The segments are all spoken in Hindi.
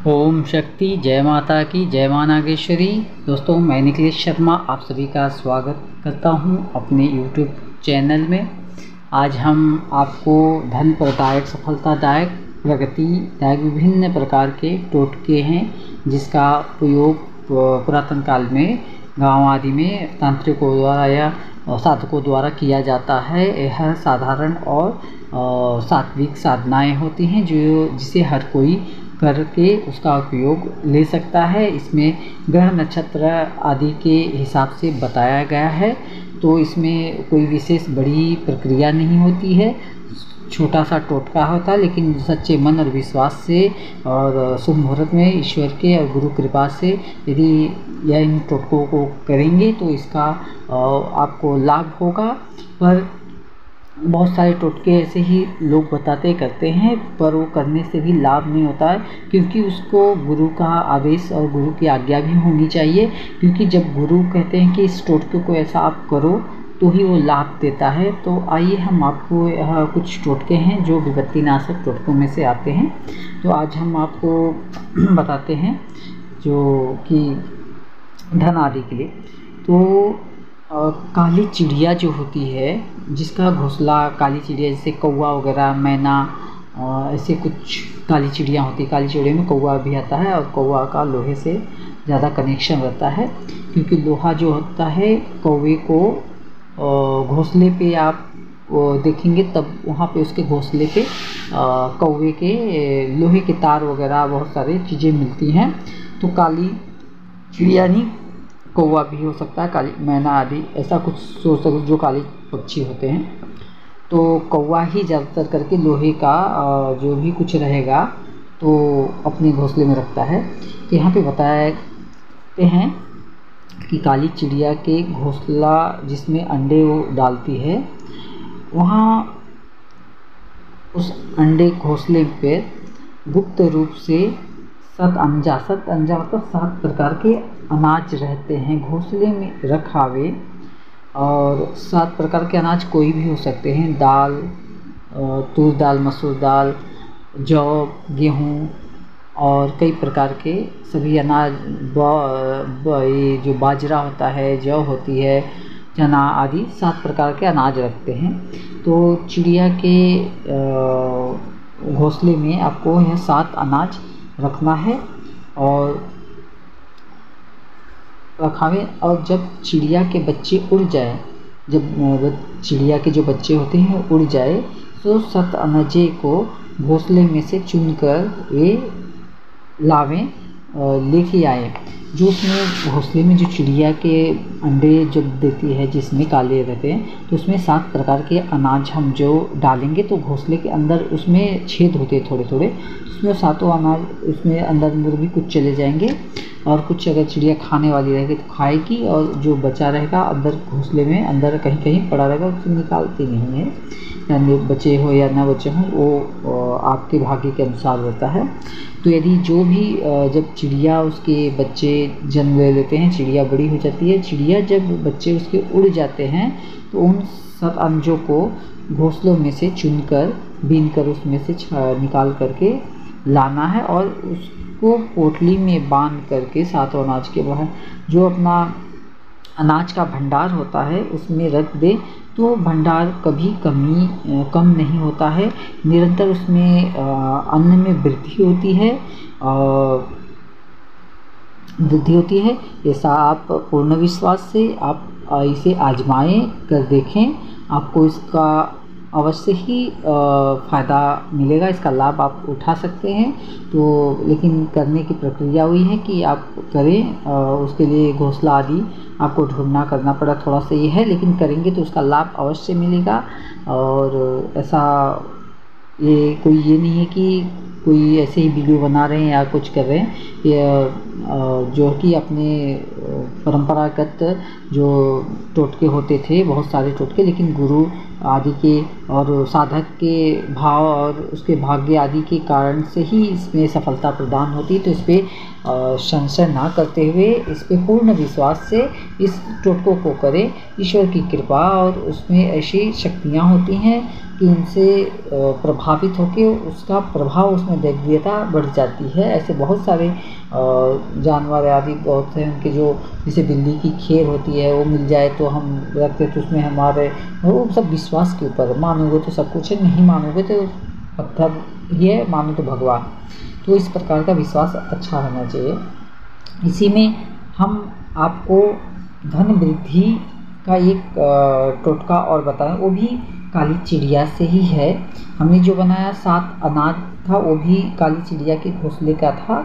ओम शक्ति, जय माता की, जय मां नागेश्वरी। दोस्तों, मैं निखिलेश शर्मा आप सभी का स्वागत करता हूं अपने यूट्यूब चैनल में। आज हम आपको धन प्रदायक, सफलतादायक, प्रगतिदायक विभिन्न प्रकार के टोटके हैं जिसका उपयोग पुरातन काल में गांव आदि में तांत्रिकों द्वारा या साधकों द्वारा किया जाता है। यह साधारण और सात्विक साधनाएं होती हैं जिसे हर कोई करके उसका उपयोग ले सकता है। इसमें ग्रह नक्षत्र आदि के हिसाब से बताया गया है, तो इसमें कोई विशेष बड़ी प्रक्रिया नहीं होती है। छोटा सा टोटका होता है, लेकिन सच्चे मन और विश्वास से और शुभ मुहूर्त में ईश्वर के और गुरु कृपा से यदि यह इन टोटकों को करेंगे तो इसका आपको लाभ होगा। पर बहुत सारे टोटके ऐसे ही लोग बताते करते हैं, पर वो करने से भी लाभ नहीं होता है, क्योंकि उसको गुरु का आदेश और गुरु की आज्ञा भी होनी चाहिए। क्योंकि जब गुरु कहते हैं कि इस टोटके को ऐसा आप करो तो ही वो लाभ देता है। तो आइए हम आपको कुछ टोटके हैं जो विपत्ति नाशक टोटकों में से आते हैं, तो आज हम आपको बताते हैं जो कि धन आदि के लिए। तो काली चिड़िया जो होती है, जिसका घोंसला काली चिड़िया जैसे कौवा वगैरह, मैना, ऐसे कुछ काली चिड़िया होती है। काली चिड़िया में कौवा भी आता है और कौवा का लोहे से ज़्यादा कनेक्शन रहता है, क्योंकि लोहा जो होता है कौवे को घोंसले पे आप देखेंगे तब वहाँ पे उसके घोंसले पे कौवे के लोहे के तार वगैरह बहुत सारी चीज़ें मिलती हैं। तो काली चिड़िया नहीं, कौवा भी हो सकता है, काली मैना आदि ऐसा कुछ सोच सकते जो काली पक्षी होते हैं। तो कौवा ही ज़्यादातर करके लोहे का जो भी कुछ रहेगा तो अपने घोंसले में रखता है। तो यहाँ पे बताते हैं कि काली चिड़िया के घोंसला जिसमें अंडे वो डालती है, वहाँ उस अंडे घोंसले पे गुप्त रूप से सत अंजा मतलब 7 प्रकार के अनाज रहते हैं घोंसले में रखावे। और 7 प्रकार के अनाज कोई भी हो सकते हैं, दाल, तूर दाल, मसूर दाल, जौ, गेहूँ और कई प्रकार के सभी अनाज, ये जो बाजरा होता है, जौ होती है, चना आदि 7 प्रकार के अनाज रखते हैं। तो चिड़िया के घोंसले में आपको यह 7 अनाज रखना है और रखावे। और जब चिड़िया के बच्चे उड़ जाए, जब चिड़िया के जो बच्चे होते हैं उड़ जाए, तो 7 अनाजे को घोंसले में से चुनकर वे लावें लेके आए। जो उसमें घोंसले में जो चिड़िया के अंडे जब देती है जिसमें काले रहते हैं, तो उसमें 7 प्रकार के अनाज हम जो डालेंगे तो घोंसले के अंदर उसमें छेद होते हैं थोड़े थोड़े, उसमें 7 अनाज उसमें अंदर भी कुछ चले जाएंगे और कुछ अगर चिड़िया खाने वाली रहेगी तो खाएगी, और जो बचा रहेगा अंदर घोंसले में अंदर कहीं कहीं पड़ा रहेगा, उसको निकालते नहीं है। यानी बचे हो या ना बचे हो वो आपके भाग्य के अनुसार रहता है। तो यदि जो भी जब चिड़िया उसके बच्चे जन्म ले लेते हैं, चिड़िया बड़ी हो जाती है, चिड़िया जब बच्चे उसके उड़ जाते हैं तो उन 7 अंजों को घोंसलों में से चुनकर बीन कर उसमें से निकाल करके लाना है और उसको पोटली में बांध करके 7 अनाज के बाहर जो अपना अनाज का भंडार होता है उसमें रख दे। तो भंडार कभी कम नहीं होता है, निरंतर उसमें अन्न में वृद्धि होती है। ऐसा आप पूर्ण विश्वास से आप इसे आजमाएं कर देखें, आपको इसका अवश्य ही फ़ायदा मिलेगा, इसका लाभ आप उठा सकते हैं। तो लेकिन करने की प्रक्रिया हुई है कि आप करें, उसके लिए घोंसला आदि आपको ढूंढना करना पड़ा, थोड़ा सा ये है, लेकिन करेंगे तो उसका लाभ अवश्य मिलेगा। और ऐसा ये नहीं है कि कोई ऐसे ही वीडियो बना रहे हैं या कुछ कर रहे हैं, ये जो कि अपने परंपरागत जो टोटके होते थे, बहुत सारे टोटके, लेकिन गुरु आदि के और साधक के भाव और उसके भाग्य आदि के कारण से ही इसमें सफलता प्रदान होती है। तो इस पर संशय ना करते हुए इस पे पूर्ण विश्वास से इस टोटकों को करें। ईश्वर की कृपा और उसमें ऐसी शक्तियाँ होती हैं कि उनसे प्रभावित होकर उसका प्रभाव उसमें दिव्यता बढ़ जाती है। ऐसे बहुत सारे जानवर आदि बहुत हैं उनके, जो जैसे बिल्ली की खेर होती है वो मिल जाए तो हम रखते, तो उसमें हमारे वो सब विश्वास के ऊपर, मानोगे तो सब कुछ है, नहीं मानोगे तो पत्थर ही है, मानो तो भगवान। तो इस प्रकार का विश्वास अच्छा होना चाहिए। इसी में हम आपको धन वृद्धि का एक टोटका और बताएं, वो भी काली चिड़िया से ही है। हमने जो बनाया 7 अनाज था वो भी काली चिड़िया के घोंसले का था।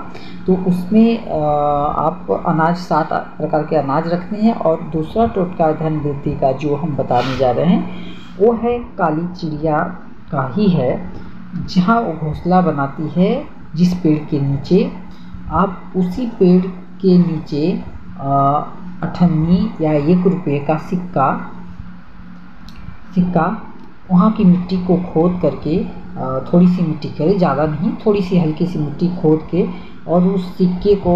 तो उसमें आप अनाज 7 प्रकार के अनाज रखने हैं। और दूसरा टोटका धन वृद्धि का जो हम बताने जा रहे हैं वो है काली चिड़िया का ही है। जहाँ वो घोंसला बनाती है जिस पेड़ के नीचे, आप उसी पेड़ के नीचे 98 या 1 रुपये का सिक्का वहाँ की मिट्टी को खोद करके, थोड़ी सी मिट्टी करें, ज़्यादा नहीं, थोड़ी सी हल्की सी मिट्टी खोद के, और उस सिक्के को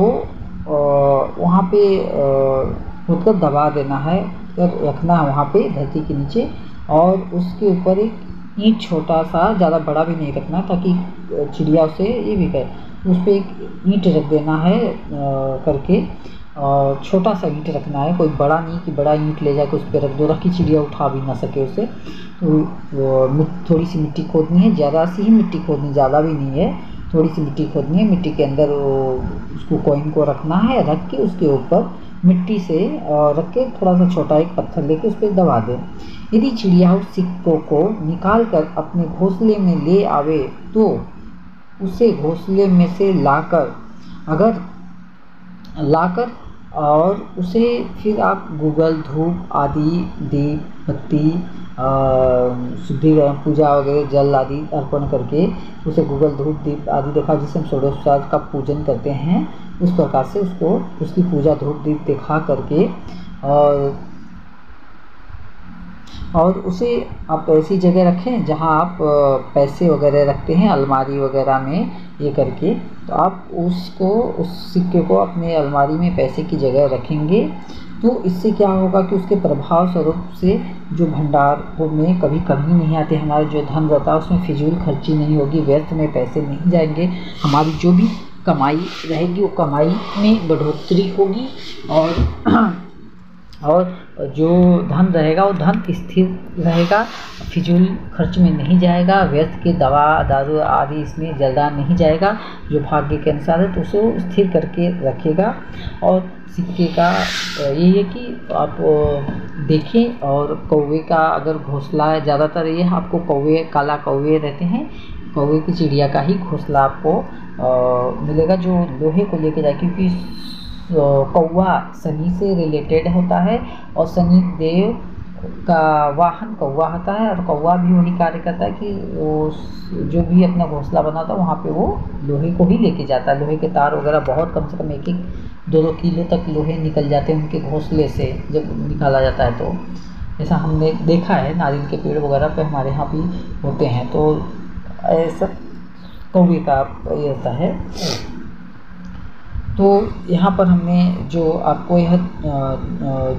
वहाँ पे खोद कर दबा देना है, रखना है वहाँ पे धरती के नीचे। और उसके ऊपर एक ईंट छोटा सा, ज़्यादा बड़ा भी नहीं रखना ताकि चिड़िया उसे ये भी करे, उस पर एक ईंट रख देना है करके, छोटा सा ईंट रखना है, कोई बड़ा नहीं कि बड़ा ईंट ले जाके उस पर रख दो, रखी चिड़िया उठा भी ना सके उसे। तो थोड़ी सी मिट्टी खोदनी है, ज़्यादा सी ही मिट्टी खोदनी, ज़्यादा भी नहीं है, थोड़ी सी मिट्टी खोदनी है। मिट्टी के अंदर उसको कॉइन को रखना है, रख के उसके ऊपर मिट्टी से रख के थोड़ा सा छोटा एक पत्थर लेके उस पर दबा दें। यदि चिड़िया उस सिक्कों को निकाल कर अपने घोंसले में ले आवे तो उसे घोंसले में से लाकर और उसे फिर आप गूगल, धूप आदि, दीप बत्ती, शुद्धिकरण, पूजा वगैरह, जल आदि अर्पण करके उसे गूगल, धूप, दीप आदि दिखा, जिसे हम षोडशोपचार का पूजन करते हैं, उस प्रकार से उसको उसकी पूजा, धूप, दीप दिखा करके और उसे आप ऐसी जगह रखें जहां आप पैसे वगैरह रखते हैं, अलमारी वगैरह में ये करके। तो आप उसको, उस सिक्के को अपने अलमारी में पैसे की जगह रखेंगे। तो इससे क्या होगा कि उसके प्रभाव स्वरूप से जो भंडार में कभी कमी नहीं आती, हमारा जो धन रहता है उसमें फिजूल खर्ची नहीं होगी, व्यर्थ में पैसे नहीं जाएंगे, हमारी जो भी कमाई रहेगी वो कमाई में बढ़ोतरी होगी। और जो धन रहेगा वो धन स्थिर रहेगा, फिजूल खर्च में नहीं जाएगा, व्यर्थ के दवा दारू आदि इसमें जल्दा नहीं जाएगा। जो भाग्य के अनुसार है तो उसे स्थिर करके रखेगा। और सिक्के का ये है कि आप देखें, और कौवे का अगर घोंसला है, ज़्यादातर ये आपको कौवे, काला कौवे रहते हैं, कौवे की चिड़िया का ही घोंसला आपको मिलेगा जो लोहे को लेके जाए, क्योंकि कौवा शनि से रिलेटेड होता है और शनि देव का वाहन कौवा होता है। और कौवा भी वही कार्य करता है कि वो जो भी अपना घोंसला बनाता है वहाँ पे वो लोहे को ही लेके जाता है। लोहे के तार वगैरह बहुत कम से कम 1-2 किलो तक लोहे निकल जाते हैं उनके घोंसले से जब निकाला जाता है। तो ऐसा हमने देखा है, नारियल के पेड़ वगैरह पे हमारे यहाँ भी होते हैं। तो ऐसा कौवे का ये होता है। तो यहाँ पर हमने जो आपको यह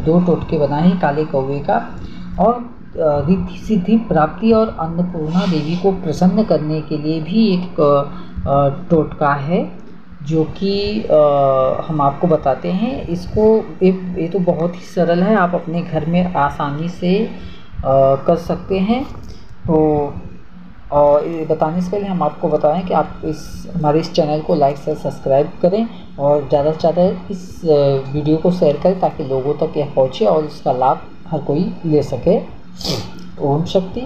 2 टोटके बनाए हैं काले कौवे का, और रिद्धि सिद्धि प्राप्ति और अन्नपूर्णा देवी को प्रसन्न करने के लिए भी एक टोटका है जो कि हम आपको बताते हैं। इसको ये तो बहुत ही सरल है, आप अपने घर में आसानी से कर सकते हैं। तो और ये बताने से पहले हम आपको बताएं कि आप हमारे इस चैनल को लाइक से सब्सक्राइब करें और ज़्यादा से ज़्यादा इस वीडियो को शेयर करें ताकि लोगों तक यह पहुँचे और इसका लाभ हर कोई ले सके। ओम शक्ति।